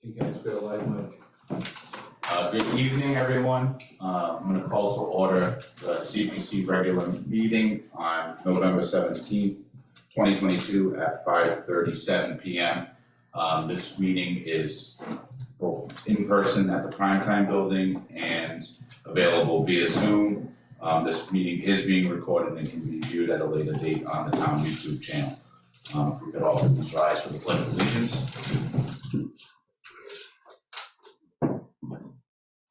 You guys got a live mic. Good evening, everyone. I'm going to call to order the CPC regular meeting on November 17th, 2022 at 5:37 p.m. This meeting is both in person at the Primetime Building and available via Zoom. This meeting is being recorded and can be viewed at a later date on the town YouTube channel. If we could all please rise for the Pledge of Allegiance.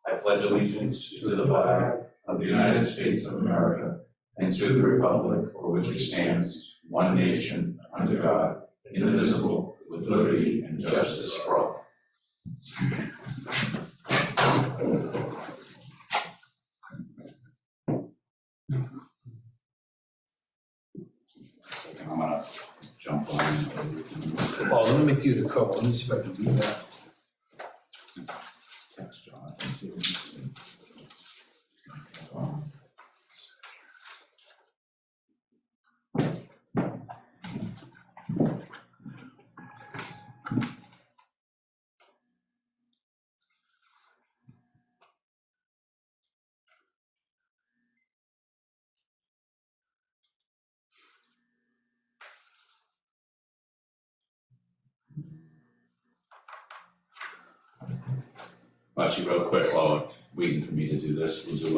I pledge allegiance to the flag of the United States of America and to the republic for which it stands, one nation, under God, indivisible, with liberty and justice for all. Second, I'm gonna jump on. Oh, let me make you the call. Let me see if I can do that. Text Jonathan too. Actually, real quick, while waiting for me to do this, we'll do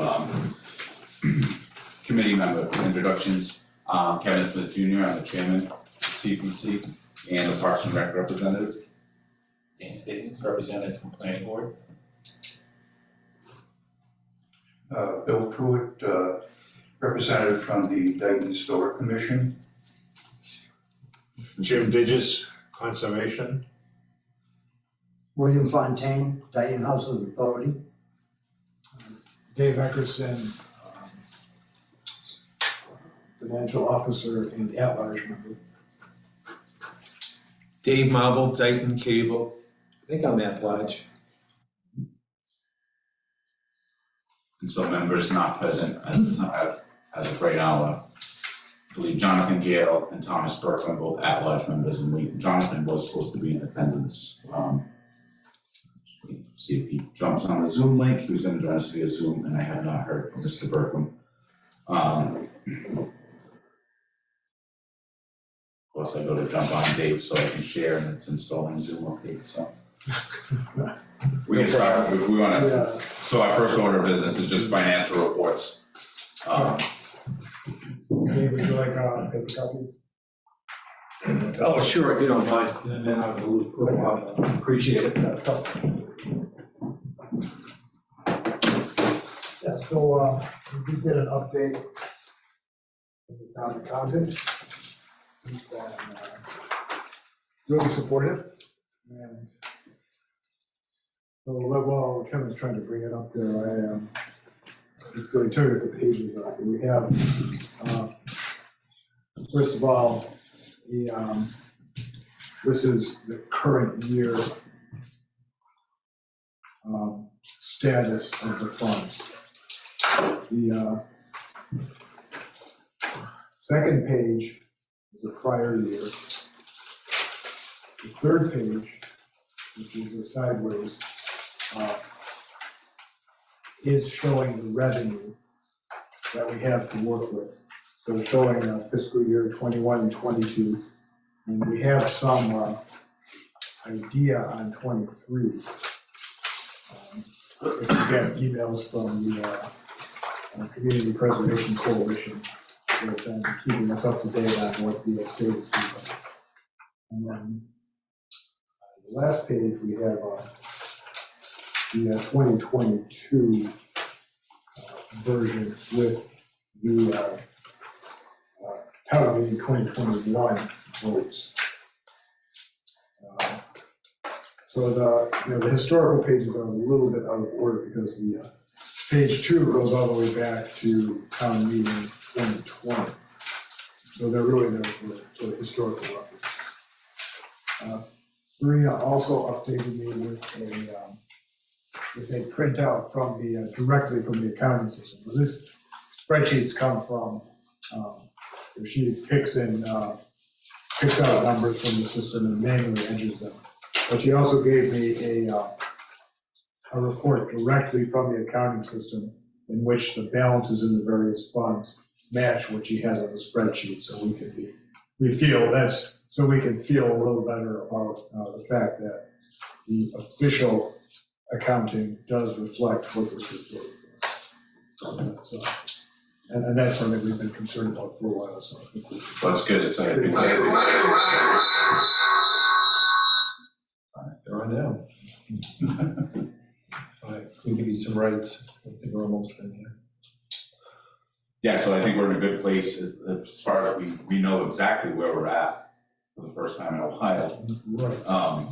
committee member introductions. Kevin Smith Jr., I'm the chairman of CPC, and the Parks and Rec representative. Dan Stevens, representative from Planning Board. Bill Pruitt, representative from the Dayton Historic Commission. Jim Digges, Conservation. William Fontaine, Dayton House of Authority. Dave Eckerson, financial officer and at-large member. Dave Marble, Dayton Cable. I think I'm at large. And so members not present as of right now, I believe Jonathan Gale and Thomas Burke are both at-large members, and Jonathan was supposed to be in attendance. See if he jumps on the Zoom link. He was going to join us via Zoom, and I have not heard from Mr. Burkham. Of course, I go to jump on Dave so I can share, and it's installing Zoom update. So we can start if we want to. Yeah. So our first order of business is just financial reports. Dave, would you like a paper copy? Oh, sure, if you don't mind. And then I will appreciate it. Yeah, so we did get an update from the town accountant. He's been really supportive. And so while Kevin's trying to bring it up there, I just really turn the pages up. We have, first of all, this is the current year status of the funds. The second page is the prior year. The third page, which is the sideways, is showing the revenue that we have to work with. So showing fiscal year 21 and 22, and we have some idea on 23. If you get emails from the Community Preservation Coalition, they've been keeping us up to date on what the state is doing. And then the last page, we have the 2022 version with the town meeting 2021 votes. So the historical pages are a little bit out of order because the page 2 goes all the way back to town meeting 2020. So they're really there for historical records. Serena also updated me with a printout from the directly from the accounting system. So this spreadsheets come from she picks out numbers from the system and manually enters them. But she also gave me a report directly from the accounting system in which the balances in the various funds match what she has on the spreadsheet, so we can feel a little better about the fact that the official accounting does reflect what this report is. So, and that's something we've been concerned about for a while, so I think we Well, that's good, it's like, They're on now. All right, we'll give you some rights. I think we're almost done here. yeah, so I think we're in a good place as far as we know exactly where we're at for the first time in a while. right.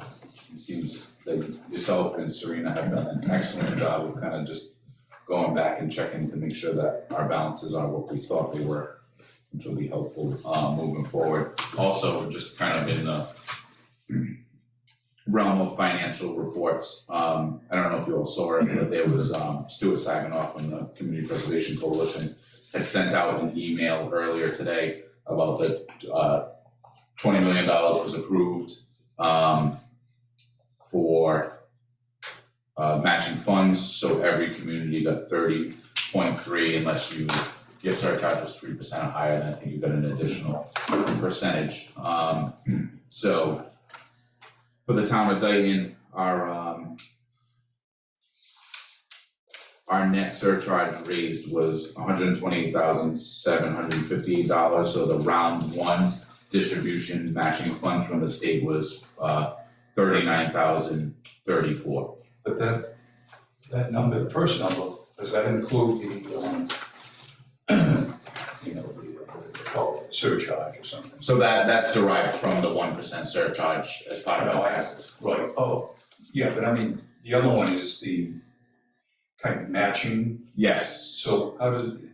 It seems that yourself and Serena have done an excellent job of kind of just going back and checking to make sure that our balances are what we thought they were, which will be helpful moving forward. Also, just kind of in the realm of financial reports, I don't know if you all saw it, but there was Stuart Saginaw from the Community Preservation Coalition had sent out an email earlier today about the $20 million was approved for matching funds, so every community got 30.3 unless your surcharge was 3% or higher, then I think you got an additional percentage. So for the town of Dayton, our net surcharge raised was $128,758, so the round one distribution matching funds from the state was $39,034. But that number, the first number, does that include the, the surcharge or something? So that's derived from the 1% surcharge as part of our taxes. Right, oh, yeah, but I mean, the other one is the kind of matching, Yes. so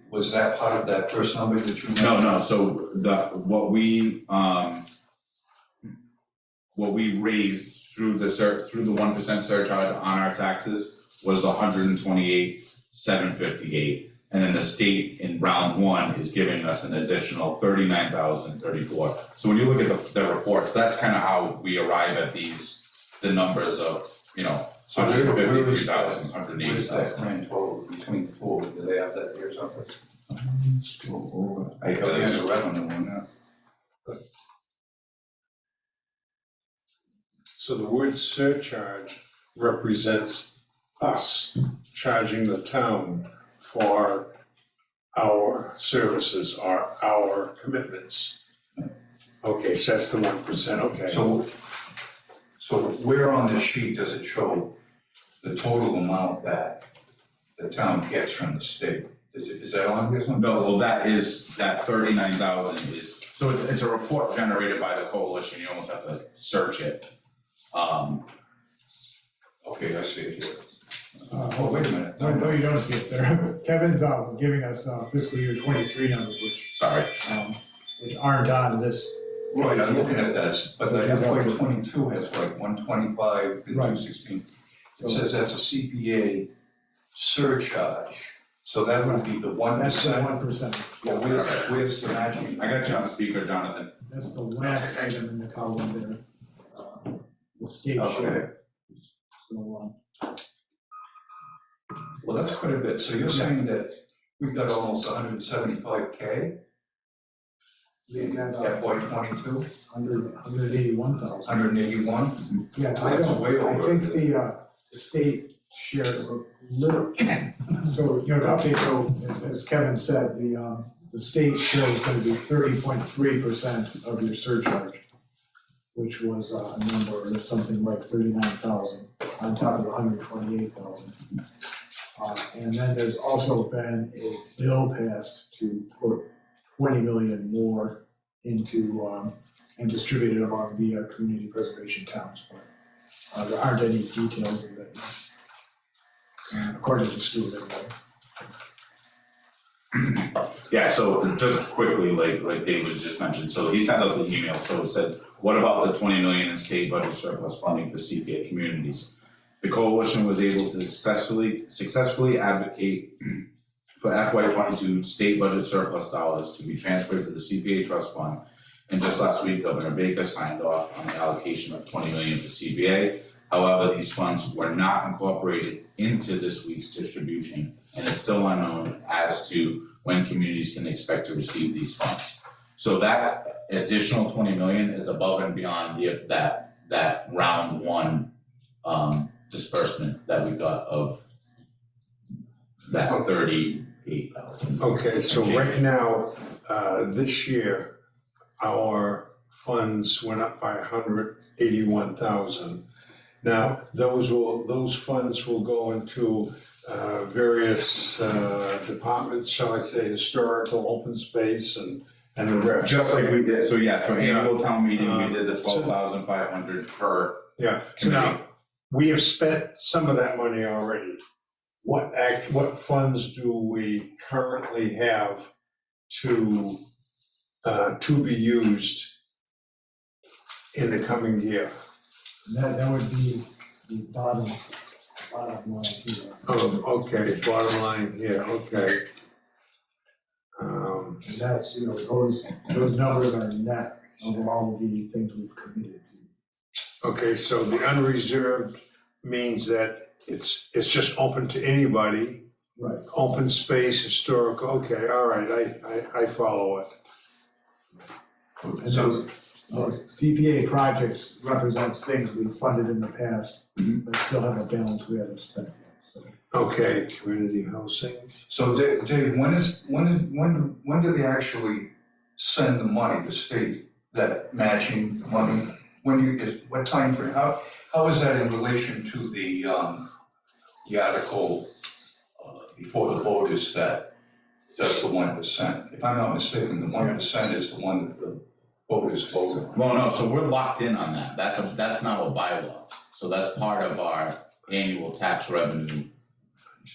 was that part of that first number that you mentioned? No, so what we raised through the 1% surcharge on our taxes was the $128,758. And then the state in round one is giving us an additional $39,034. So when you look at the reports, that's kind of how we arrive at the numbers of, So where is that, 153,000, what is 180,000. that grand total between the two? Do they have that here somewhere? I Got the revenue on that. So the word surcharge represents us charging the town for our services or our commitments. Okay, so that's the 1%, okay. So where on this sheet does it show the total amount that the town gets from the state? Is that on here somewhere? No, well, that 39,000 is, so it's a report generated by the coalition, you almost have to search it. Okay, I see it here. Oh, wait a minute. No, you don't see it there. Kevin's giving us fiscal year 23 numbers, which aren't on this. Right, I'm looking at that, but the FY 22 has like 125 and Right. 216. It says that's a CPA surcharge, so that would be the 1%. That's the 1%. Well, where's the matching? I got you on speaker, Jonathan. That's the last item in the column there. The state Okay. share. So, Well, that's quite a bit. So you're saying that we've got almost 175K we in got FY 22, 181,000. 181? Yeah, So I that's way don't, I over. think the state share is a little, so, to update, so as Kevin said, the state share is gonna be 30.3% of your surcharge, which was a number of something like 39,000 on top of the 128,000. And then there's also been a bill passed to put 20 million more into, and distribute it among the community preservation towns, but there aren't any details of that. According to Stuart, anyway. Yeah, so just quickly, like Dave was just mentioned, so he sent out the email, so it said, what about the 20 million in state budget surplus funding for CPA communities? The coalition was able to successfully advocate for FY 22 state budget surplus dollars to be transferred to the CPA trust fund And just last week, Governor Baker signed off on the allocation of 20 million to CPA. However, these funds were not incorporated into this week's distribution, and it's still unknown as to when communities can expect to receive these funds. So that additional 20 million is above and beyond that round one disbursement that we got of that 38,000. Okay, so right now, this year, our funds went up by 181,000. Now, those funds will go into various departments, shall I say, historical, open space, and the rest. Just like we did, so yeah, for Yeah. annual town meeting, we did the 12,500 per. Yeah, so now, we have spent some of that money already. What funds do we currently have to be used in the coming year? That would be the bottom line here. Oh, okay, bottom line here, okay. And that's, those numbers are net of all of the things we've committed to. Okay, so the unreserved means that it's just open to anybody, Right. open space, historical, okay, all right, I follow it. And those CPA projects represents things we've funded in the past, but still have a balance we haven't spent yet, so. Okay, community housing, So Dave, when do they actually send the money, the state, that matching money? What time frame? How is that in relation to the article before the vote is that does the 1%? If I'm not mistaken, the 1% is the one that the voters voted on. Well, no, so we're locked in on that, that's not a bylaw, so that's part of our annual tax revenue.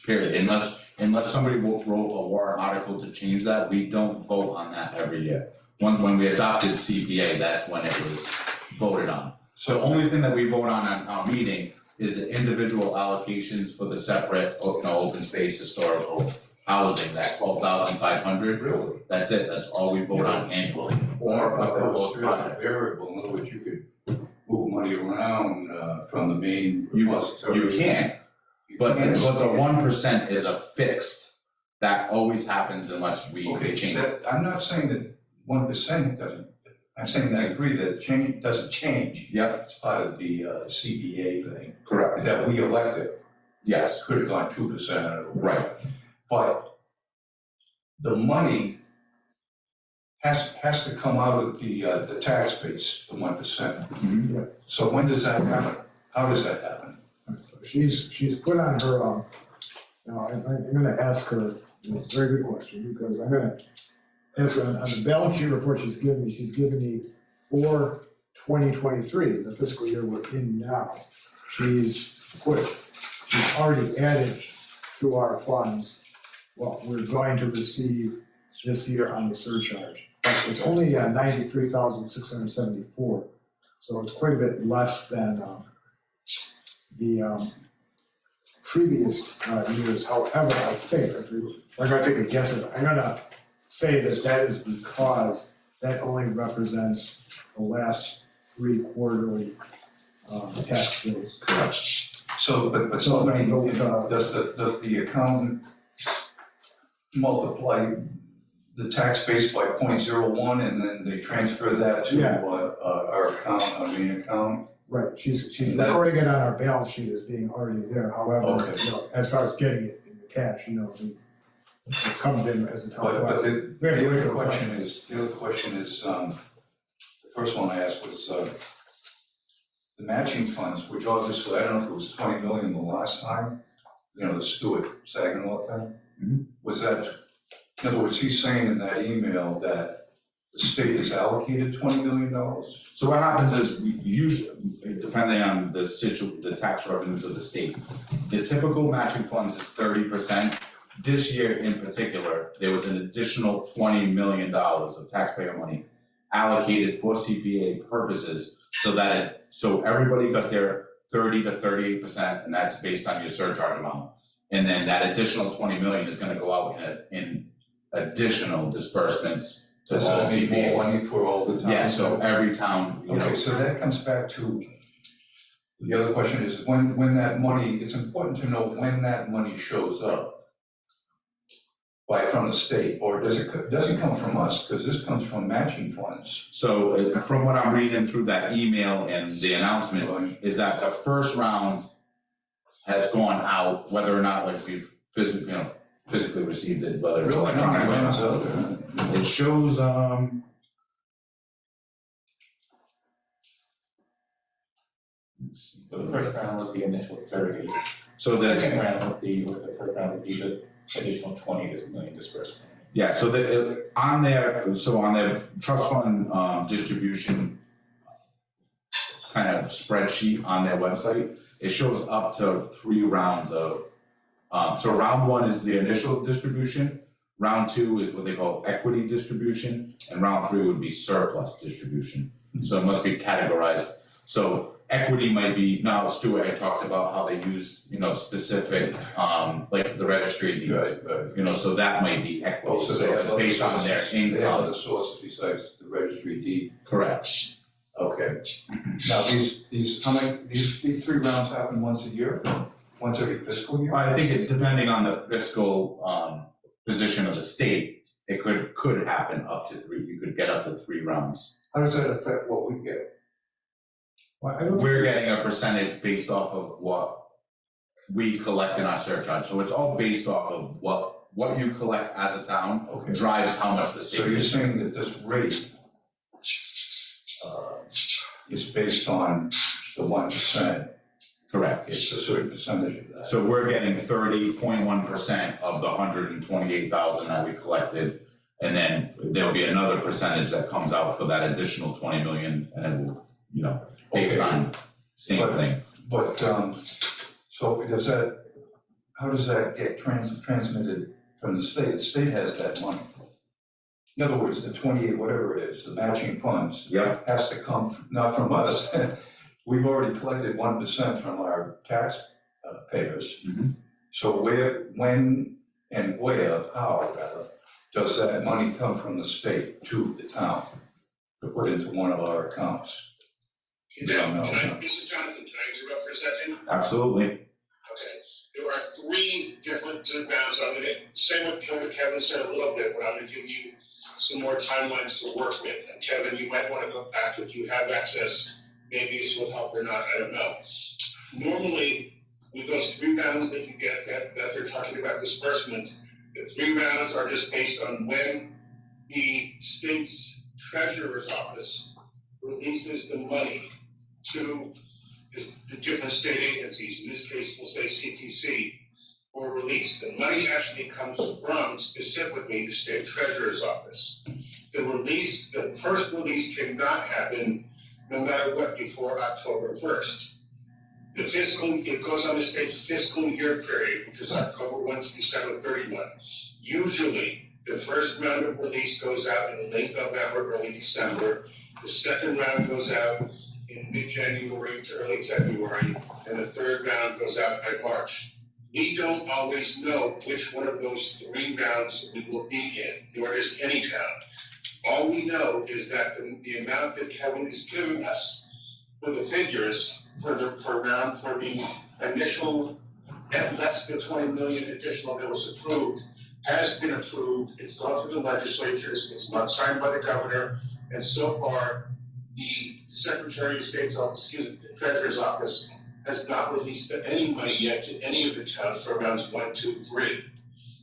Period, unless somebody wrote a warrant article to change that, we don't vote on that every year. When we adopted CPA, that's when it was voted on. So the only thing that we vote on town meeting is the individual allocations for the separate, open space, historical housing, that 12,500. Really? That's it, that's all we vote on annually, or a That was proposed really project. variable, in other words, you could move money around from the main You repository. can, but the 1% is a fixed, that always happens unless we Okay, change it. I'm not saying that 1% doesn't, I'm saying that I agree that change doesn't change. Yep, It's part of the CBA thing, correct, that we elected, yes, could have gone 2% or whatever. right, But the money has to come out of the tax base, the 1%. Mhm. So when does that happen? How does that happen? She's put on her, now, I'm gonna ask her, it's a very good question, because I'm gonna ask her on the balance sheet report she's given me for 2023, the fiscal year we're in now. She's already added to our funds what we're going to receive this year on the surcharge. It's only 93,674, so it's quite a bit less than the previous years. However, I think, if I'm gonna take a guess, I'm gonna say that is because that only represents the last 3 quarterly tax bills. So, but So, somebody, the- does the accountant multiply the tax base by 0.01 and then they transfer that to Yeah. our account, our main account? Right, she's That- recording it on our balance sheet as being already there, however, Okay. as far as getting it in the cash, it comes in as a town. But We have to wait the for other the question is, the first one I asked was, the matching funds, which obviously, I don't know if it was 20 million the last time, the Stewart Saginaw thing. Mhm. Was that, in other words, he's saying in that email that the state has allocated $20 million? So what happens is, we usually, depending on the tax revenues of the state, the typical matching funds is 30%. This year in particular, there was an additional $20 million of taxpayer money allocated for CPA purposes, so everybody got their 30 to 38%, and that's based on your surcharge amount. And then that additional 20 million is gonna go out in additional disbursements to Does all that mean more CPAs. money for all the towns? Yeah, so every town, you know, Okay, so that comes back to, the other question is, when that money, it's important to know when that money shows up. From the state, or doesn't come from us, because this comes from matching funds. so from what I'm reading through that email and the announcement, is that the first round has gone out, whether or not like we've physically received it, whether it's Really? electronic or No, not. it's out there. It shows, let's see. So the first round was the initial 30. So The there's, second round would be, with the third round would be the additional 20 million disbursement. yeah, so on their trust fund, distribution kind of spreadsheet on their website, it shows up to 3 rounds of, so round 1 is the initial distribution, round 2 is what they call equity distribution, and round 3 would be surplus distribution. So it must be categorized. So equity might be, now Stuart had talked about how they use, specific, like the registry of deeds. Right. So that might be equity, So they so have it's other based on their sources, they have income, other sources besides the registry deed. correct. Okay. Now, these 3 rounds happen once a year? Once every fiscal year? I think it, depending on the fiscal, position of the state, it could happen up to 3, you could get up to 3 rounds. How does that affect what we get? Well, I don't, We're getting a percentage based off of what we collect in our surcharge, so it's all based off of what you collect as a town Okay. drives how much the state. So you're saying that this rate is based on the 1%, Correct. it's a certain percentage of that. So we're getting 30.1% of the 128,000 that we collected. And then there'll be another percentage that comes out for that additional 20 million, and it will, based Okay. on same thing. But, so how does that get transmitted from the state? The state has that money. In other words, the 28, whatever it is, the matching funds, Yep, has to come not from us. We've already collected 1% from our tax payers. Mhm. So when and how rather, does that money come from the state to the town to put into one of our accounts? We don't know. This is Jonathan, can I interrupt for a second? absolutely. Okay, there are 3 different rounds. I'm gonna say what Kevin said a little bit, but I'm gonna give you some more timelines to work with. And Kevin, you might wanna go back if you have access, maybe this will help or not, I don't know. Normally, with those 3 rounds that you get, that they're talking about disbursement, the 3 rounds are just based on when the state's treasurer's office releases the money to the different state agencies, in this case, we'll say CPC, for release. The money actually comes from specifically the state treasurer's office. The first release cannot happen no matter what before October 1st. It goes on the state's fiscal year period, which is October 1 to December 31. Usually, the first round of release goes out in late November, early December. The second round goes out in mid-January to early February, and the third round goes out by March. We don't always know which one of those 3 rounds we will be in, nor does any town. All we know is that the amount that Kevin is giving us for the figures for the initial, at less than 20 million additional that was approved, has been approved. It's gone through the legislatures, it's not signed by the governor, and so far, the Secretary of State's office, the Treasurer's office, has not released any money yet to any of the towns for rounds 1, 2, 3.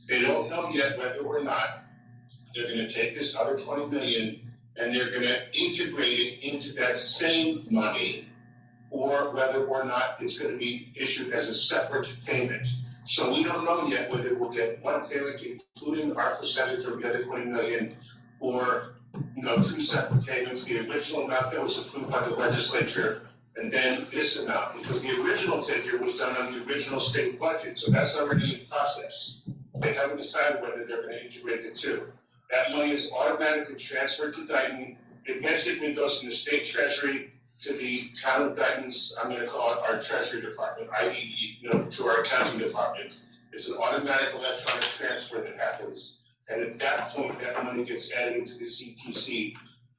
They don't know yet whether or not they're gonna take this other 20 million and they're gonna integrate it into that same money, or whether or not it's gonna be issued as a separate payment. So we don't know yet whether we'll get one payment, including our percentage of the other 20 million, or 2 separate payments, the original amount that was approved by the legislature, and then this amount, because the original figure was done on the original state budget, so that's already in process. They haven't decided whether they're gonna integrate the 2. That money is automatically transferred to Dayton. It basically goes from the state treasury to the town of Dayton's, I'm gonna call it our treasury department, i.e., to our accounting department. It's an automatic electronic transfer that happens. And at that point, that money gets added into the CTC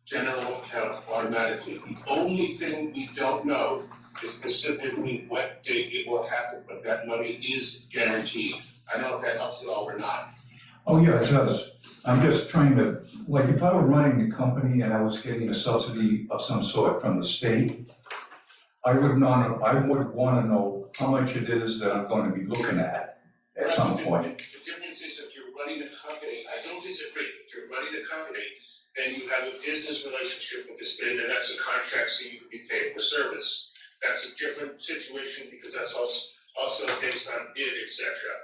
general account automatically. The only thing we don't know is specifically what date it will happen, but that money is guaranteed. I don't know if that helps at all or not. Oh, yeah, it does. I'm just trying to, like, if I were running the company and I was getting a subsidy of some sort from the state, I would wanna know how much it is that I'm gonna be looking at some point. The difference is if you're running a company, I don't disagree, if you're running a company, then you have a business relationship with the state, and that's a contract, so you can be paid for service. That's a different situation because that's also based on bid, et cetera.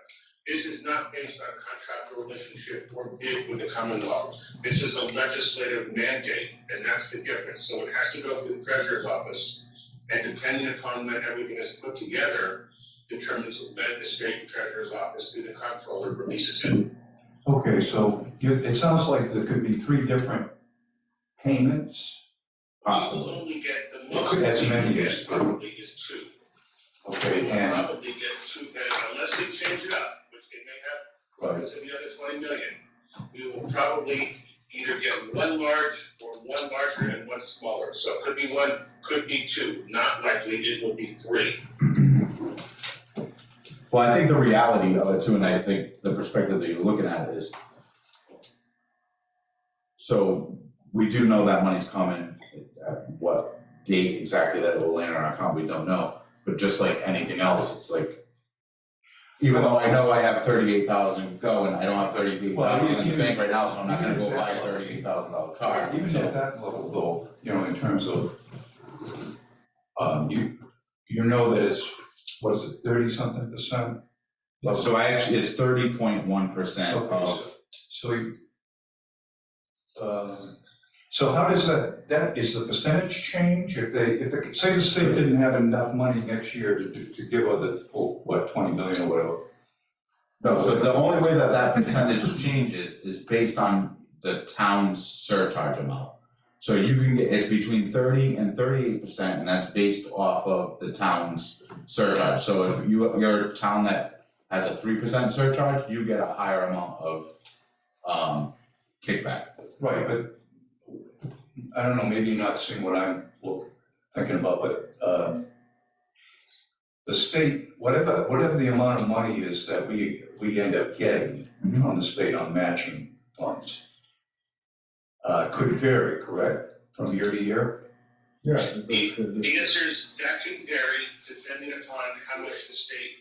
This is not based on contractual relationship or bid with the Commonwealth. This is a legislative mandate, and that's the difference. So it has to go through the treasurer's office, and depending upon when everything is put together, determines when the state treasurer's office through the comptroller releases it. Okay, so it sounds like there could be 3 different payments. You will Possibly. only get the Well, most. as many you as get three. probably is 2. Okay, You and, probably get 2, and unless they change it up, which they may have, right, because of the other 20 million, we will probably either get 1 large or 1 larger and 1 smaller. So it could be 1, could be 2, not likely it will be 3. Well, I think the reality of it too, and I think the perspective that you're looking at is, so we do know that money's coming, at what date exactly that it will land in our account, we don't know. But just like anything else, it's like, even though I know I have 38,000 going, I don't have 38,000 in the bank right now, so I'm not gonna go buy a $38,000 car. even So- at that level though, you know, in terms of, you know that it's, what is it, 30-something%? So I actually, it's 30.1% Okay, of, so how does that is the percentage change if say the state didn't have enough money next year to give her the full, 20 million or whatever? no, so the only way that that percentage changes is based on the town's surcharge amount. So you can get, it's between 30 and 38%, and that's based off of the town's surcharge. So if you're a town that has a 3% surcharge, you get a higher amount of kickback. Right, but I don't know, maybe you're not seeing what I'm thinking about, but the state, whatever the amount of money is that we end up getting Mhm. from the state on matching funds could vary, correct, from year to year? Yeah, I think that's good. The answer is that can vary depending upon how much the state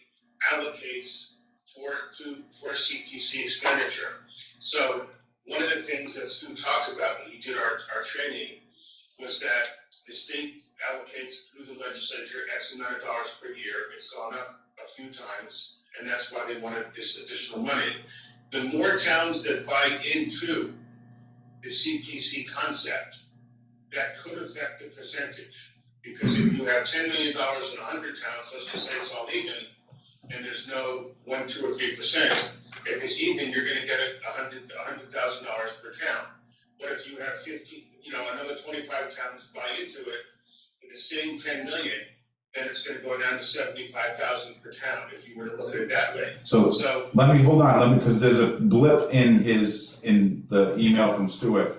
allocates for CPC expenditure. So one of the things that Stu talked about when he did our training was that the state allocates through the legislature X amount of dollars per year. It's gone up a few times, and that's why they wanted this additional money. The more towns that buy into the CPC concept, that could affect the percentage. Because if you have $10 million in 100 towns, let's just say it's all even, and there's no 1, 2, or 3%. If it's even, you're gonna get $100,000 per town. But if you have 50, another 25 towns buy into it, with the same 10 million, then it's gonna go down to 75,000 per town, if you were to look at it that way. So So, hold on, because there's a blip in the email from Stuart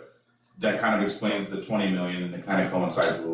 that kind of explains the 20 million, and it kind of coincides with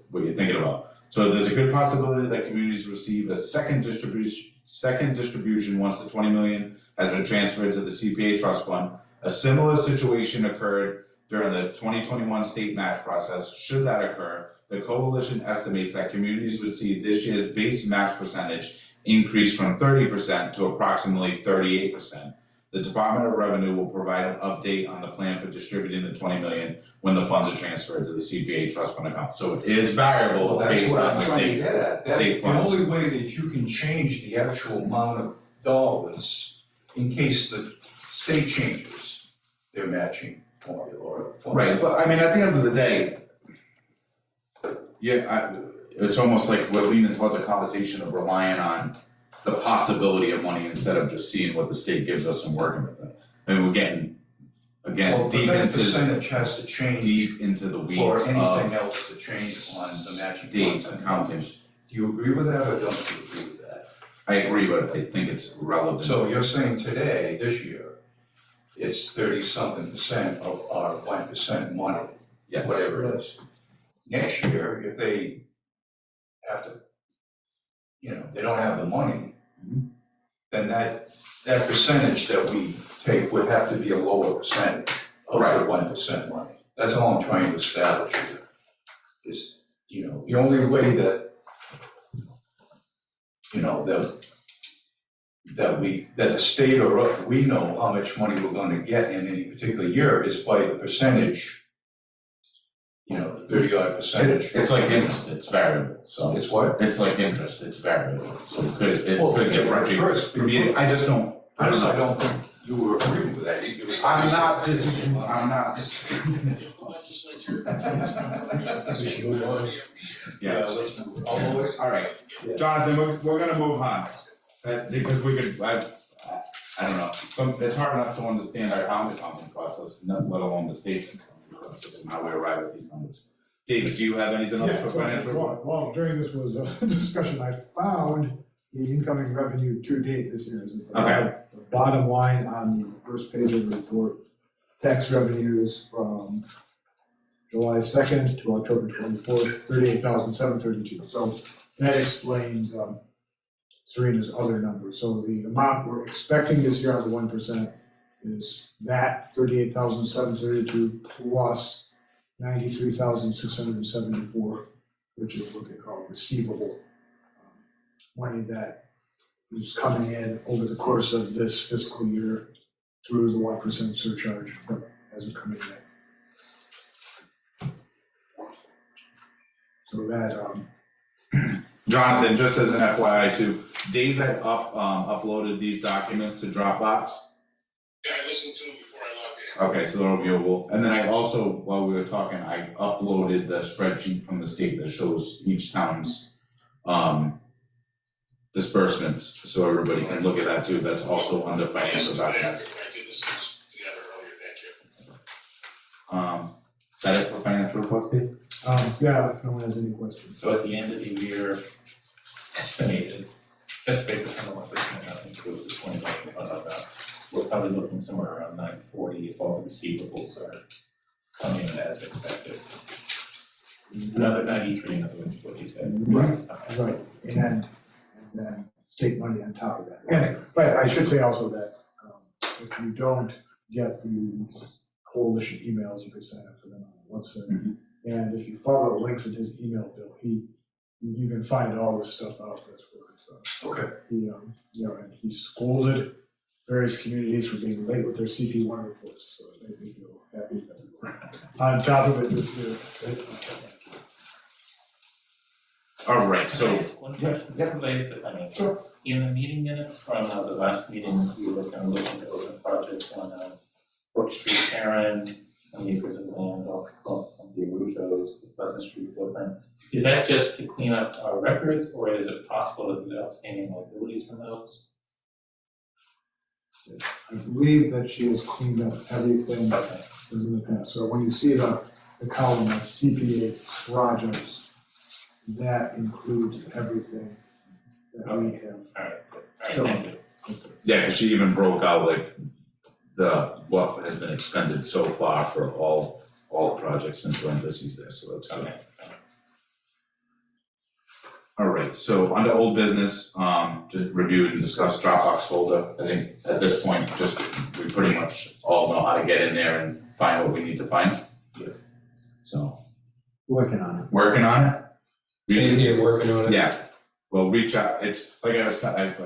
what you're thinking about. So there's a good possibility that communities receive a second distribution once the 20 million has been transferred to the CPA trust fund. A similar situation occurred during the 2021 state match process. Should that occur, the coalition estimates that communities would see this year's base match percentage increase from 30% to approximately 38%. The Department of Revenue will provide an update on the plan for distributing the 20 million when the funds are transferred to the CPA trust fund account. So it is variable Well, that's based what on I'm the trying to state. get at. state The funds. only way that you can change the actual amount of dollars in case the state changes their matching formula or funds. Right, but I mean, at the end of the day, it's almost like we're leaning towards a conversation of relying on the possibility of money instead of just seeing what the state gives us and working with it. And we're getting, Well, again, but deep that into percentage has to change the for weeds anything of else to change on the matching state funds and accounting. Do you agree with that or don't you agree with that? I agree, but I think it's relevant. So you're saying today, this year, it's 30-something% of our 1% money, Yes. whatever it is. Next year, if they have to, they don't have the money, then that percentage that we take would have to be a lower percentage of the Right. 1% money. That's all I'm trying to establish here. Is, the only way that, that the state or we know how much money we're gonna get in any particular year is by the percentage, the 30-odd percentage. It's like interest, it's variable, so. It's what? It's like interest, it's variable, so it could Well, differentiate. first, I mean, I just don't, I don't I know. don't think you were agreeing with that. You were- I'm not disagreeing. We should move on. Yeah. let's move on. All right, Jonathan, we're gonna move on, because we could, I don't know, it's hard enough to understand our town accounting process, let alone the state's accounting process and how we arrive at these numbers. David, do you have anything else for financial? Well, during this was a discussion, I found the incoming revenue to date this year is at the Okay. the bottom line on the first page of the report. Tax revenues from July 2nd to October 24th, 38,732. So that explains Serena's other numbers. So the amount we're expecting this year on the 1% is that 38,732 plus 93,674, which is what they call receivable money that is coming in over the course of this fiscal year through the 1% surcharge that hasn't come in yet. So that, Jonathan, just as an FYI too, Dave had uploaded these documents to Dropbox. Yeah, I listened to him before I logged in. Okay, so they're reviewable, and then I also, while we were talking, I uploaded the spreadsheet from the state that shows each town's disbursements, so everybody can look at that too, that's also under financial documents. I did this together earlier, thank you. Is that it for financial reports, Dave? yeah, if no one has any questions. So at the end of the year, estimated, just based upon the 1%, I think it was the 20 million, we're probably looking somewhere around 940 if all the receivables are coming in as expected. Another 93, in other words, what you said. Right. Okay. Right, and then state money on top of that. And, but I should say also that if you don't get these coalition emails, you could sign up for them on the website. And if you follow the links in his email bill, you can find all this stuff out that's where it's, Okay. he, and he scolded various communities for being late with their CP1 reports, so it made me feel happy that we were on top of it this year. All right, so, One question that's related to financial. In the meeting minutes from the last meeting, we were kind of looking at open projects on Brook Street, Aaron, and the acres of land off from the Arujos, the Pleasant Street footprint. Is that just to clean up our records, or is it possible that there's outstanding liabilities from those? I believe that she has cleaned up everything that was in the past. So when you see the column of CPA projects, that includes everything that we have. Alright, thank you. yeah, cause she even broke out like what has been expended so far for all projects in parentheses there, so that's good. Okay. All right, so under old business, just review and discuss Dropbox folder. I think at this point, we pretty much all know how to get in there and find what we need to find. So, Working on working on it. Same here, working on it. Yeah, well, reach out, it's, like I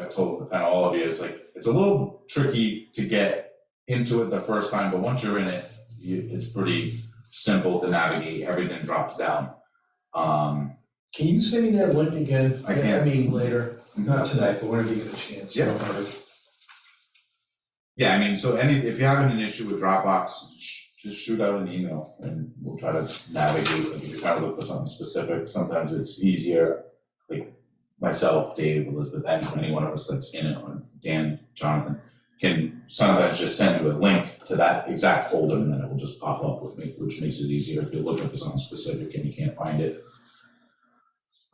told kind of all of you, it's like, it's a little tricky to get into it the first time, but once you're in it, it's pretty simple to navigate, everything drops down. Can you send me that link again? I can. I mean, later, not tonight, but whenever you get a chance. Yeah. Yeah, I mean, so if you're having an issue with Dropbox, just shoot out an email and we'll try to navigate, like if you're trying to look for something specific, sometimes it's easier, like myself, Dave, Elizabeth, any one of us that's in it, or Dan, Jonathan, can sometimes just send you a link to that exact folder and then it will just pop up with me, which makes it easier if you're looking for something specific and you can't find it.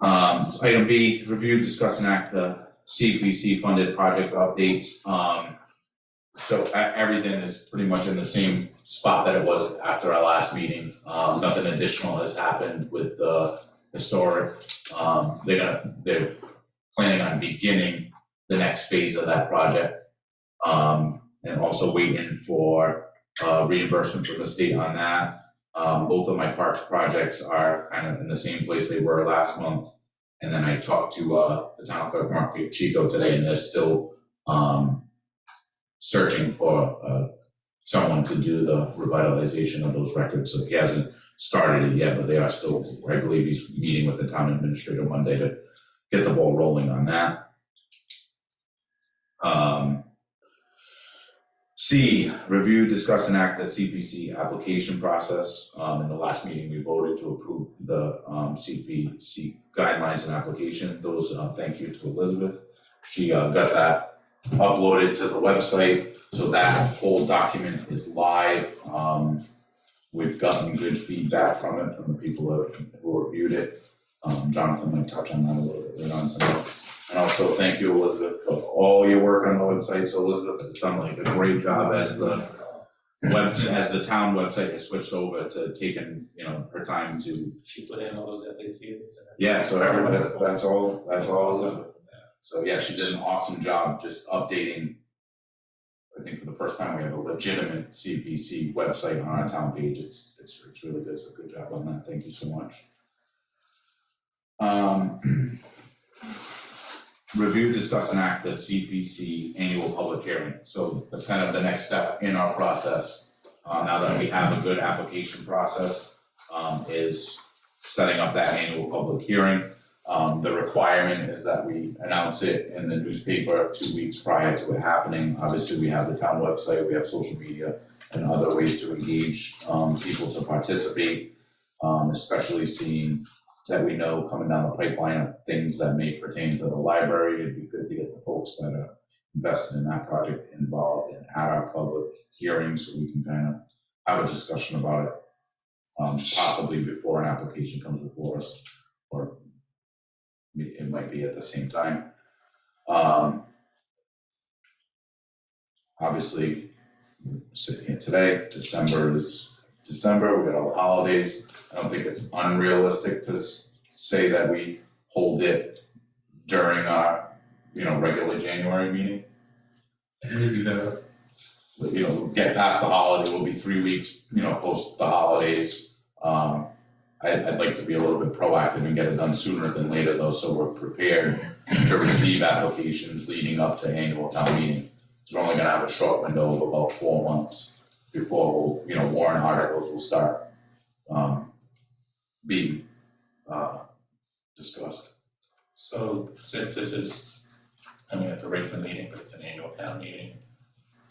So item B, review, discuss, and act the CPC funded project updates. So everything is pretty much in the same spot that it was after our last meeting. Nothing additional has happened with the historic. They're planning on beginning the next phase of that project. And also waiting for reimbursement from the state on that. Both of my parks projects are kind of in the same place they were last month. And then I talked to the town clerk, Mark Chico, today, and they're still searching for someone to do the revitalization of those records. So he hasn't started it yet, but they are still, I believe he's meeting with the town administrator Monday to get the ball rolling on that. C, review, discuss, and act the CPC application process. In the last meeting, we voted to approve the CPC guidelines and application. Those, thank you to Elizabeth. She got that uploaded to the website, so that whole document is live. We've gotten good feedback from it, from the people who reviewed it. Jonathan might touch on that a little bit later on tonight. And also thank you, Elizabeth, for all your work on the website. So Elizabeth has done like a great job as the town website has switched over to taking, her time to. She put in all those FAQs. Yeah, so everybody, that's all Elizabeth. So yeah, she did an awesome job just updating. I think for the first time we have a legitimate CPC website on our town page. It's really good. So good job on that. Thank you so much. Review, discuss, and act the CPC annual public hearing. So that's kind of the next step in our process. Now that we have a good application process, is setting up that annual public hearing. The requirement is that we announce it in the newspaper 2 weeks prior to it happening. Obviously, we have the town website, we have social media, and other ways to engage people to participate, especially seeing that we know coming down the pipeline of things that may pertain to the library. It'd be good to get the folks that are invested in that project involved and at our public hearing so we can kind of have a discussion about it, possibly before an application comes before us, or it might be at the same time. Obviously, sitting here today, December is December, we got all the holidays. I don't think it's unrealistic to say that we hold it during our, regular January meeting. Maybe better. Get past the holiday, we'll be 3 weeks, post the holidays. I'd like to be a little bit proactive and get it done sooner than later though, so we're prepared to receive applications leading up to annual town meeting. So we're only gonna have a short window of about 4 months before, warrant articles will start being discussed. So since this is, it's a regular meeting, but it's an annual town meeting,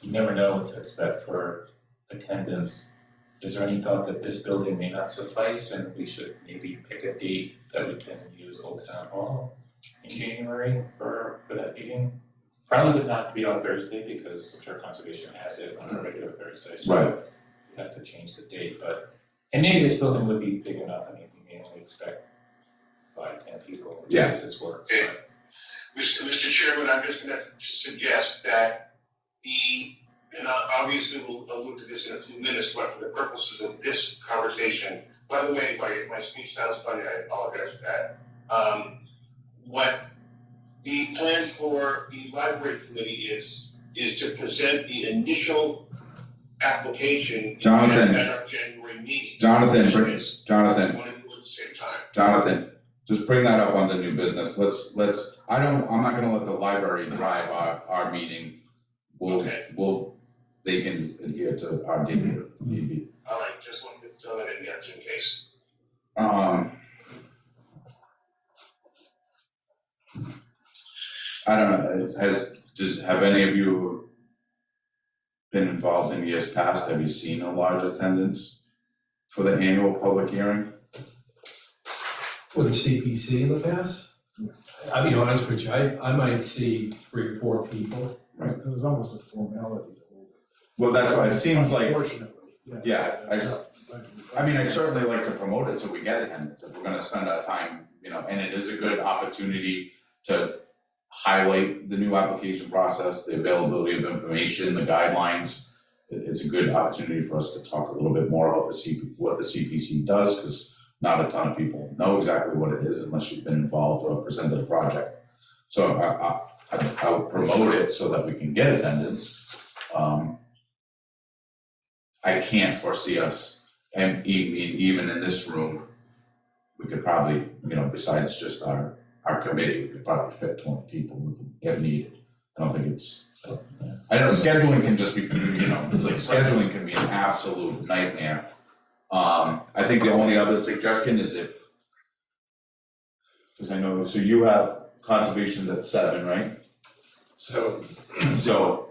you never know what to expect for attendance. Is there any thought that this building may not suffice and we should maybe pick a date that we can use Old Town Hall in January for that meeting? Probably would not be on Thursday because the Church Conservation has it on a regular Thursday, so Right. we have to change the date, and maybe this building would be big enough. We may only expect 5-10 people to Yeah. use this work, Yeah. Mr. Chairman, I'm just gonna suggest that and obviously we'll allude to this in a few minutes, but for the purposes of this conversation, by the way, if my speech sounds funny, I apologize for that. What the plan for the library committee is to present the initial application Jonathan. at our January meeting. Jonathan, I want to do it at the same time. Jonathan, just bring that up on the new business. I'm not gonna let the library drive our meeting. They can adhere to our date if need be. All right, just wanted to throw that in there just in case. I don't know, have any of you been involved in years past? Have you seen a large attendance for the annual public hearing? For the CPC in the past? I'll be honest with you, I might see 3 or 4 people. It was almost a formality to hold it. Well, that's why it seems like, Unfortunately, yeah, I'd certainly like to promote it so we get attendance if we're gonna spend our time, and it is a good opportunity to highlight the new application process, the availability of information, the guidelines. It's a good opportunity for us to talk a little bit more about what the CPC does, because not a ton of people know exactly what it is unless you've been involved or presented a project. So I would promote it so that we can get attendance. I can't foresee us, and even in this room, we could probably, besides just our committee, we could probably fit 20 people if needed. I don't think it's, I know scheduling can just be, it's like scheduling can be an absolute nightmare. I think the only other suggestion is because I know, so you have conservations at 7, right? So, So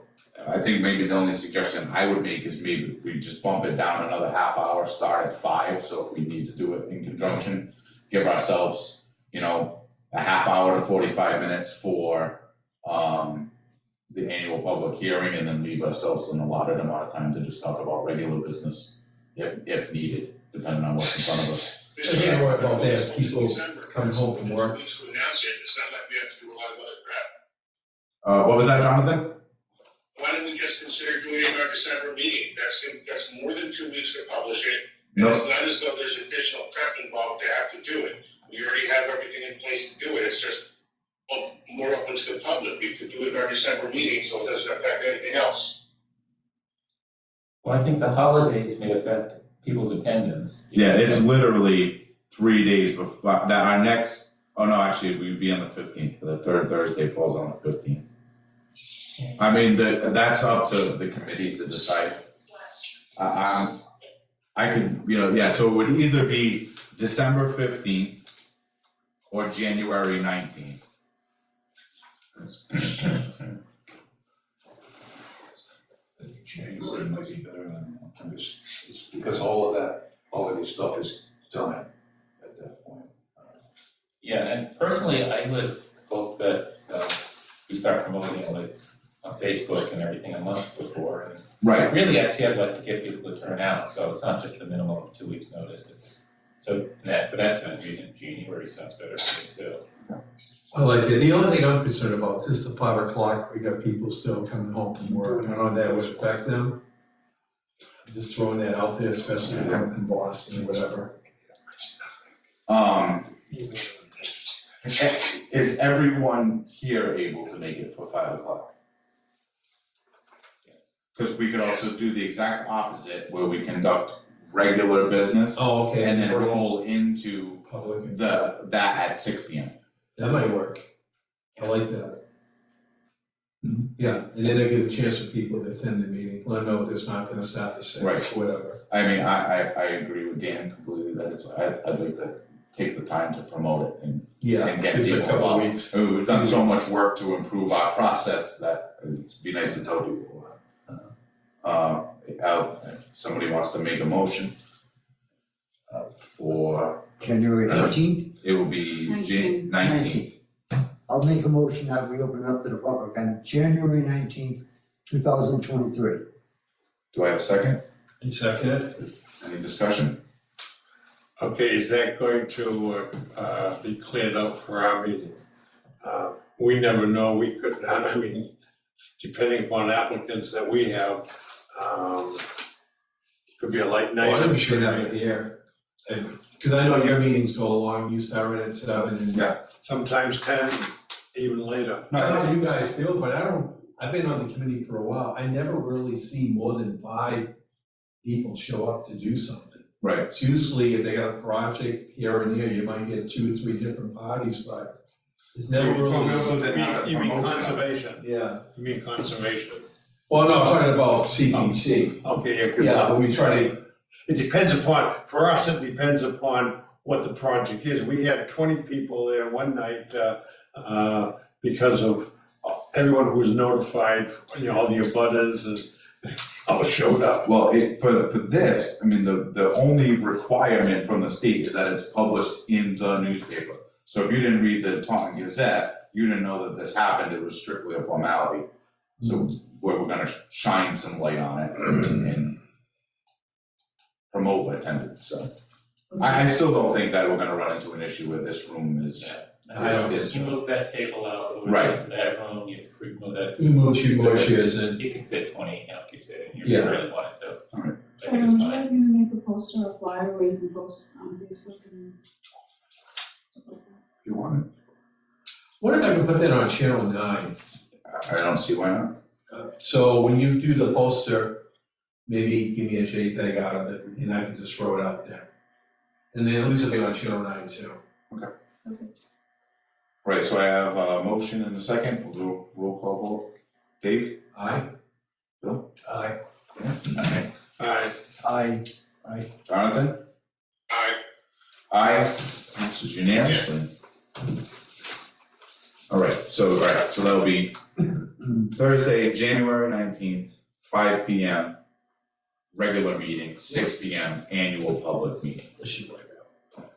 I think maybe the only suggestion I would make is maybe we just bump it down another half hour, start at 5, so if we need to do it in conjunction, give ourselves, a half hour to 45 minutes for the annual public hearing, and then leave ourselves an allotted amount of time to just talk about regular business if needed, depending on what's in front of us. I can't worry about that as people come home from work. To announce it, it's not like we have to do a lot of other crap. What was that, Jonathan? Why don't we just consider doing it in our December meeting? That's more than 2 weeks to publish it. No. It's not as though there's additional prep involved to have to do it. We already have everything in place to do it. It's just more open to the public. We could do it in our December meeting, so it doesn't affect anything else. Well, I think the holidays may affect people's attendance. Yeah, it's literally 3 days before, that our next, actually, we'd be on the 15th, the third Thursday falls on the 15th. I mean, that's up to the committee to decide. I could, so it would either be December 15th or January 19th. January might be better than, it's because all of this stuff is done at that point. Yeah, and personally, I would hope that we start promoting it like on Facebook and everything a month before. And Right. really, actually, I'd like to get people to turn out, so it's not just the minimum of 2 weeks' notice. For that reason, January sounds better for me too. I like it. The only thing I'm concerned about is just the 5 o'clock, we got people still coming home from work. I don't know if that would affect them. I'm just throwing that out there, especially if I'm in Boston or whatever. Is everyone here able to make it for 5 o'clock? Because we could also do the exact opposite, where we conduct regular business Oh, okay. and then roll into Public, and- that at 6 p.m. that might work. I like that. Yeah, and then they get a chance for people to attend the meeting, let them know it's not gonna start at 6 Right. or whatever. I mean, I agree with Dan completely that I'd like to take the time to promote it and Yeah, And get it's a people couple involved. weeks. we've done so much work to improve our process that it'd be nice to tell people. If somebody wants to make a motion for, January 18th, it will be 19th. 19th. I'll make a motion that we open up to the public on January 19th, 2023. Do I have a second? And second it? Any discussion? okay, is that going to be cleared up for our meeting? We never know, we could not, I mean, depending upon applicants that we have, could be a late night. Well, I think we should have it here. Cause I know your meetings go along, you start right at 7 and. Yeah. Sometimes 10, even later. I know you guys do, but I've been on the committee for a while, I never really see more than 5 people show up to do something. Right. It's usually if they got a project here and there, you might get 2 or 3 different parties, but it's never Well, we really, also didn't have a You mean promotion. conservation, yeah. you mean conservation. Well, no, I'm talking about CPC. Okay, yeah, 'cause Yeah, when we try to, it depends upon, for us, it depends upon what the project is. We had 20 people there one night, because of everyone who was notified, all the abutters and all showed up. Well, for this, I mean, the only requirement from the state is that it's published in the newspaper. So if you didn't read the Taunton Gazette, you didn't know that this happened, it was strictly a formality. So we're gonna shine some light on it and promote attendance, so. I still don't think that we're gonna run into an issue where this room is I don't get You so. move that table out over Right. to that room, you remove that. We move two more chairs in. You can fit 20, like you said, if you Yeah. really wanted to. Alright. I think it's Would you fine. like me to make a poster or flyer where you can post on Facebook and stuff like that? If you want What if I could put that on channel 9? it. I don't see why not. So when you do the poster, maybe give me a JPEG out of it and I can just throw it out there. And then at least it'll be on channel 9 too. Right, so I have a motion and a second, we'll do a roll call vote. Dave? Aye? Bill? Aye. Aye. I, Jonathan? Aye, passes unanimously. Alright, so that'll be Thursday, January 19th, 5 P.M. Regular meeting, 6 P.M. annual public meeting. This should work out.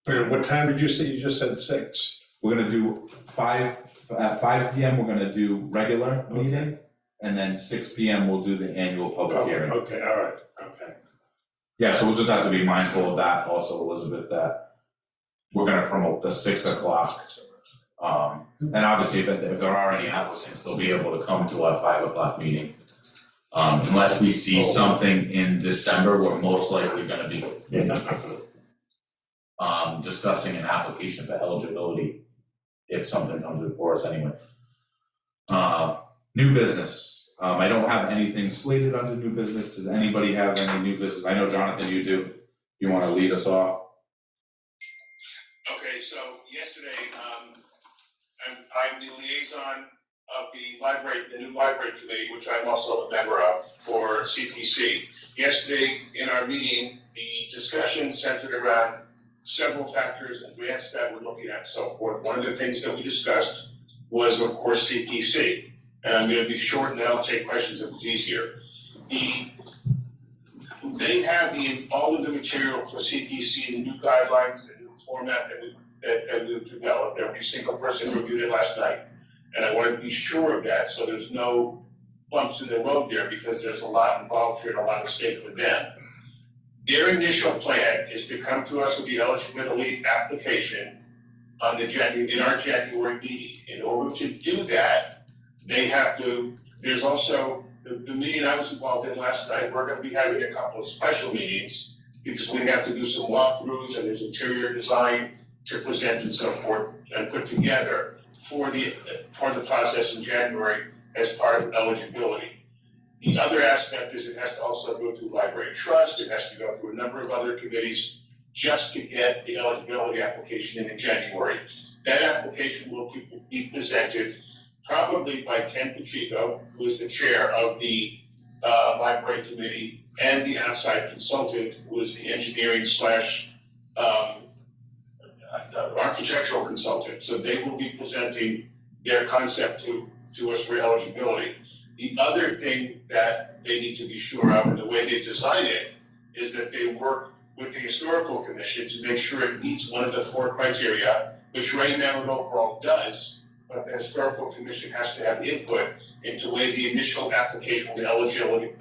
And what time did you say? You just said 6. We're gonna do at 5 P.M. we're gonna do regular meeting, and then 6 P.M. we'll do the annual public hearing. Okay, all right, okay. Yeah, so we'll just have to be mindful of that also, Elizabeth, that we're gonna promote the 6 o'clock. And obviously, if there are any applicants, they'll be able to come to our 5 o'clock meeting. Unless we see something in December, we're most likely gonna be discussing an application for eligibility if something comes before us anyway. New business, I don't have anything slated under new business. Does anybody have any new business? I know Jonathan, you do. You wanna lead us off? Okay, so yesterday, I'm the liaison of the new library committee, which I'm also a member of for CPC. Yesterday, in our meeting, the discussion centered around several factors and grants that we're looking at and so forth. One of the things that we discussed was, of course, CPC. And I'm gonna be short and then I'll take questions if it's easier. They have all of the material for CPC, the new guidelines, the new format that we've developed. Every single person reviewed it last night. And I want to be sure of that, so there's no bumps in the road there, because there's a lot involved here and a lot at stake for them. Their initial plan is to come to us with the eligibility application in our January meeting. In order to do that, they have to, there's also, the meeting I was involved in last night, we're gonna be having a couple of special meetings, because we have to do some walkthroughs and there's interior design to present and so forth and put together for the process in January as part of eligibility. The other aspect is it has to also go through library trust, it has to go through a number of other committees just to get the eligibility application in January. That application will be presented probably by Ken Pacheco, who is the chair of the library committee, and the outside consultant, who is the engineering / architectural consultant. So they will be presenting their concept to us for eligibility. The other thing that they need to be sure of, and the way they design it, is that they work with the historical commission to make sure it meets one of the 4 criteria, which right now it overall does, but the historical commission has to have input into the way the initial application of eligibility,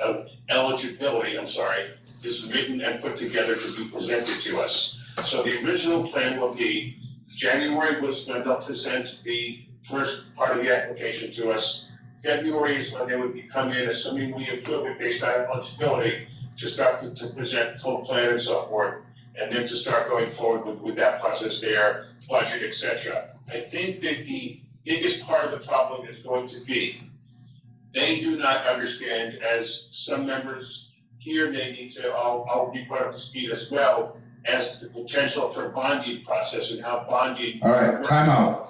is written and put together to be presented to us. So the original plan will be January was when they'll present the first part of the application to us. February is when they would come in, assuming we approve it based on eligibility, to start to present full plan and so forth, and then to start going forward with that process there, budget, et cetera. I think that the biggest part of the problem is going to be they do not understand, as some members here may need to, I'll be brought up to speed as well, as to the potential for bonding process and how bonding. All right, time out.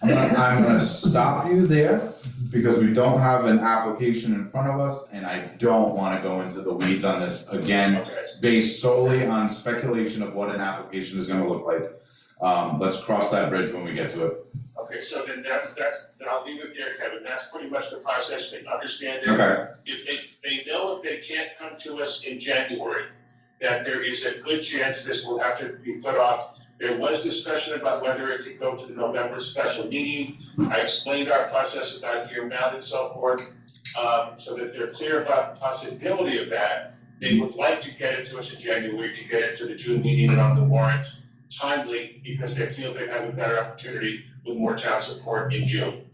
I'm gonna stop you there because we don't have an application in front of us and I don't wanna go into the weeds on this again, Okay. based solely on speculation of what an application is gonna look like. Let's cross that bridge when we get to it. Okay, so then then I'll leave it there, Kevin, that's pretty much the process, they understand it. Okay, If they know if they can't come to us in January, that there is a good chance this will have to be put off. There was discussion about whether it could go to the November special meeting. I explained our process about year round and so forth, so that they're clear about the possibility of that. They would like to get it to us in January, to get it to the June meeting and on the warrant timely because they feel they have a better opportunity with more town support in June.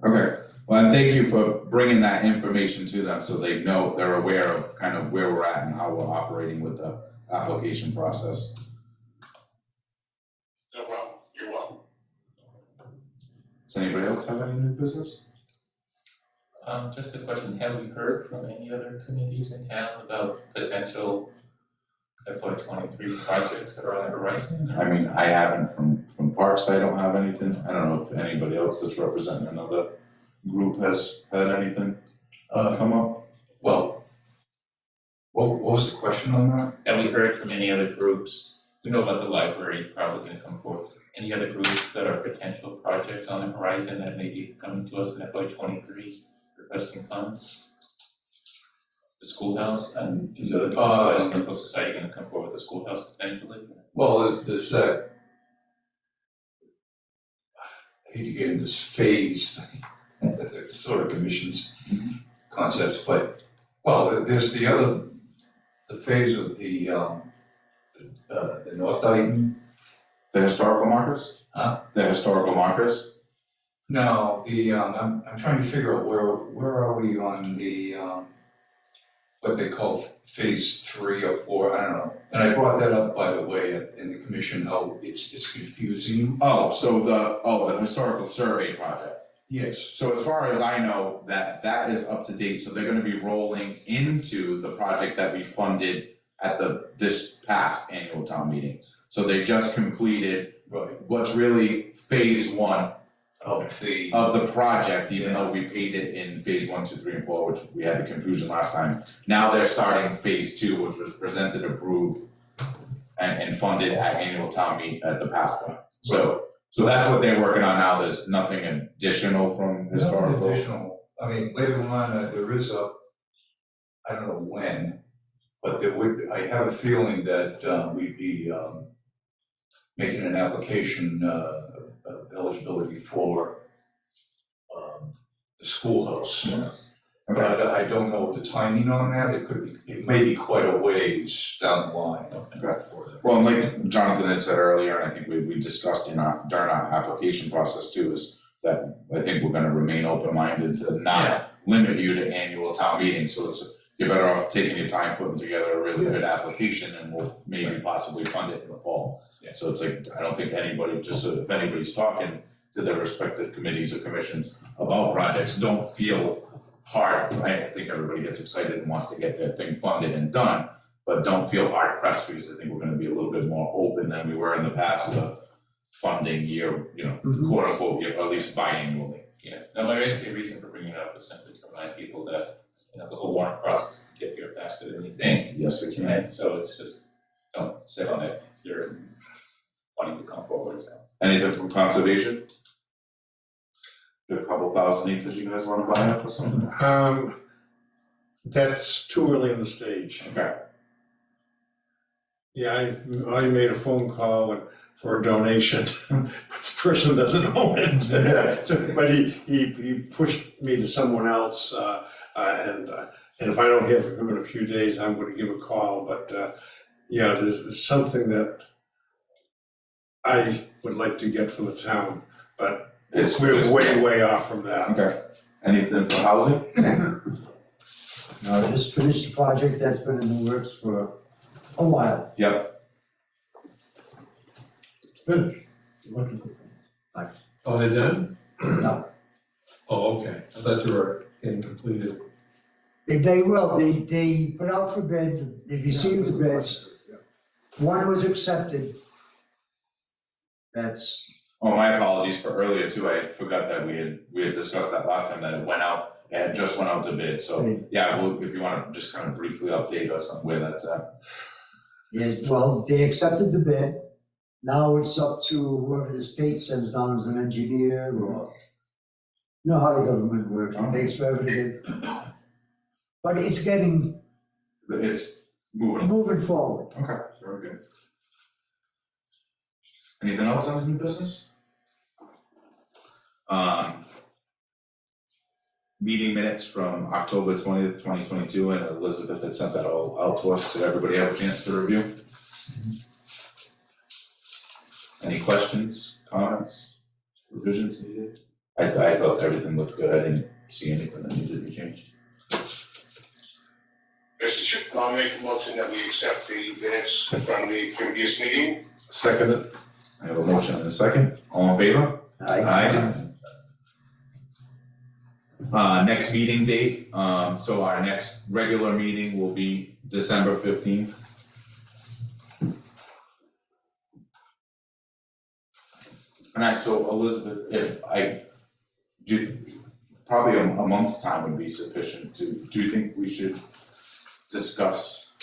Okay, well, and thank you for bringing that information to them so they know, they're aware of kind of where we're at and how we're operating with the application process. No problem, you're welcome. Does anybody else have any new business? Just a question, have we heard from any other committees in town about potential FY23 projects that are on the horizon? I mean, I haven't from Parks, I don't have anything. I don't know if anybody else that's representing another group has had anything come up. Well, what was the question on that? Have we heard from any other groups? We know about the library probably gonna come forth. Any other groups that are potential projects on the horizon that may be coming to us in FY23 requesting funds? The schoolhouse, and is the Historical Society gonna come forward with the schoolhouse potentially? Well, there's that. I hate to get into this phase sort of commissions concepts, but, well, there's the phase of the North Dayton. The historical markers? Huh? The historical markers? No, I'm trying to figure out where are we on the, what they call phase 3 or 4, I don't know. And I brought that up, by the way, in the commission, how it's confusing. Oh, so the historical survey project. Yes. So as far as I know, that is up to date, so they're gonna be rolling into the project that we funded at this past annual town meeting. So they just completed Right. what's really phase 1 Of the, of the project, even though we paid it in phase 1, 2, 3, and 4, which we had the confusion last time. Now they're starting phase 2, which was presented, approved, and funded at annual town meet at the past time. So that's what they're working on now, there's nothing additional from nothing historical. additional, I mean, later on, there is I don't know when, but I have a feeling that we'd be making an application of eligibility for the schoolhouse. Okay. But I don't know the timing on that, it may be quite a ways down the line. Okay. Well, and like Jonathan had said earlier, and I think we discussed during our application process too, is that I think we're gonna remain open-minded to not limit you to annual town meetings, so you're better off taking your time, putting together a really good application, and we'll maybe possibly fund it in the fall. Yeah. So it's like, I don't think anybody, just so if anybody's talking to their respective committees or commissions about projects, don't feel hard. I think everybody gets excited and wants to get their thing funded and done, but don't feel hard pressed, because I think we're gonna be a little bit more open than we were in the past, funding year, quote unquote, or at least biannually. Yeah, no, my only reason for bringing it up is simply to remind people that, the whole warrant process can get here faster than you think. Yes, it can. And so it's just, don't sit on it, you're wanting to come forward, so. Anything from conservation? Got a couple thousand acres you guys wanna buy up or something? That's too early in the stage. Okay, Yeah, I made a phone call for a donation, but the person doesn't own it. So, but he pushed me to someone else, and if I don't hear from him in a few days, I'm gonna give a call, but, yeah, there's something that I would like to get for the town, but we're way off from that. okay. Anything for housing? Now, just finished a project that's been in the works for a while. Yep, It's finished. Electrical. Oh, they're done? No, Oh, okay, I thought you were getting completed. they will, they put out for bid, they received the bids. One was accepted. That's, oh, my apologies for earlier too, I forgot that we had discussed that last time, that it went out, it had just went out to bid, so, yeah, well, if you wanna just kind of briefly update us on where that's at. well, they accepted the bid. Now it's up to whoever the state sends down as an engineer, or, you know how the government works, it takes forever to get. But it's getting, It's moving. moving forward. Okay, very good. Anything else on the new business? Meeting minutes from October 20th, 2022, and Elizabeth had sent that all out to us, so everybody have a chance to review. Any questions, comments, revisions needed? I thought everything looked good, I didn't see anything that needed to be changed. Mr. Chair, I'll make a motion that we accept the minutes from the previous meeting. Second it. I have a motion and a second, all in favor? Next meeting date, so our next regular meeting will be December 15th. So Elizabeth, probably a month's time would be sufficient do you think we should discuss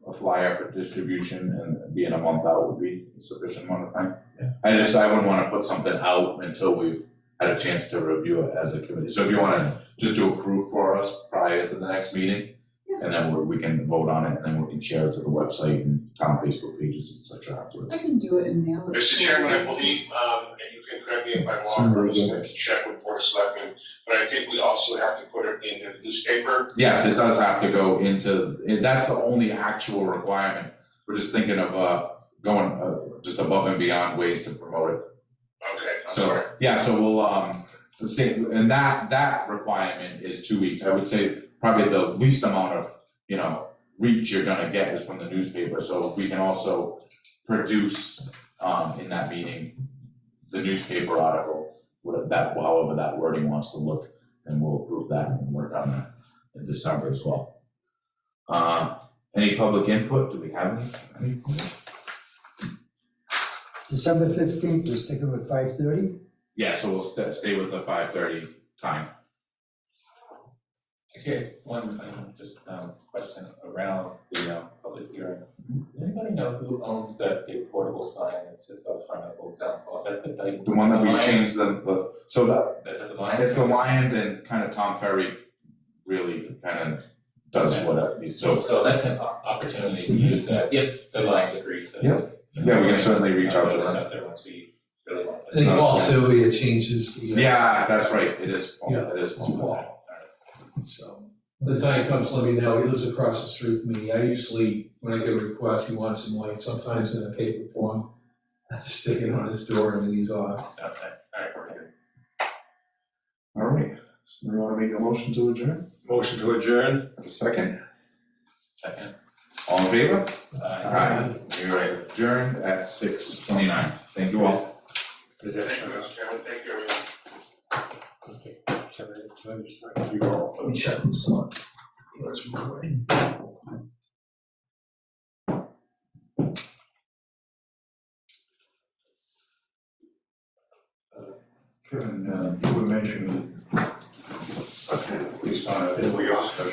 a flyer for distribution and being a month out would be a sufficient amount of time? Yeah. I wouldn't wanna put something out until we've had a chance to review it as a committee. So if you wanna just do a proof for us prior to the next meeting, and then we can vote on it, and then we can share it to the website and town Facebook pages, et cetera afterwards. I can do it and mail it. Mr. Chairman, I believe, and you can correct me if I'm wrong, I'm just going to check with Board of Selectmen, but I think we also have to put it in the newspaper. Yes, it does have to go into, that's the only actual requirement. We're just thinking of going just above and beyond ways to promote it. Okay, I'm So, sorry. yeah, so we'll say, and that requirement is 2 weeks. I would say probably the least amount of, reach you're gonna get is from the newspaper. So we can also produce in that meeting, the newspaper article, however that wording wants to look, and we'll approve that and work on that in December as well. Any public input? Do we have any? December 15th, we're sticking with 5:30? Yeah, so we'll stay with the 5:30 time. Okay, one, question around the public hearing. Does anybody know who owns that big portable sign that sits out front of Old Town Hall? Is that the Dyke? The one that we Lions? changed so that, Is that the Lions? it's the Lions and kind of Tom Ferry really kind of does what he's, So that's an opportunity to use that if the Lions agree to. Yeah. Yeah, we can certainly reach out to them. Out there once we really want. I think Paul Sylvia changes the. Yeah, that's right, it is Paul, Yeah, it is it's Paul. Paul. So, when the time comes, let me know, he lives across the street from me, I usually, when I get a request, he wants some lights, sometimes in a paper form. I just stick it on his door and then he's off. Okay, alright, we're good. All right, so we want to make a motion to adjourn? Motion to adjourn? Have a second? Second. All in favor? Aye. We are adjourned at 6:29. Thank you all. Is that? Thank you, Mr. Chairman, thank you, everyone. Okay. Can I just try to go? Let me shut this off. It's recording. Kevin, you were mentioning, Okay. at least on a, we also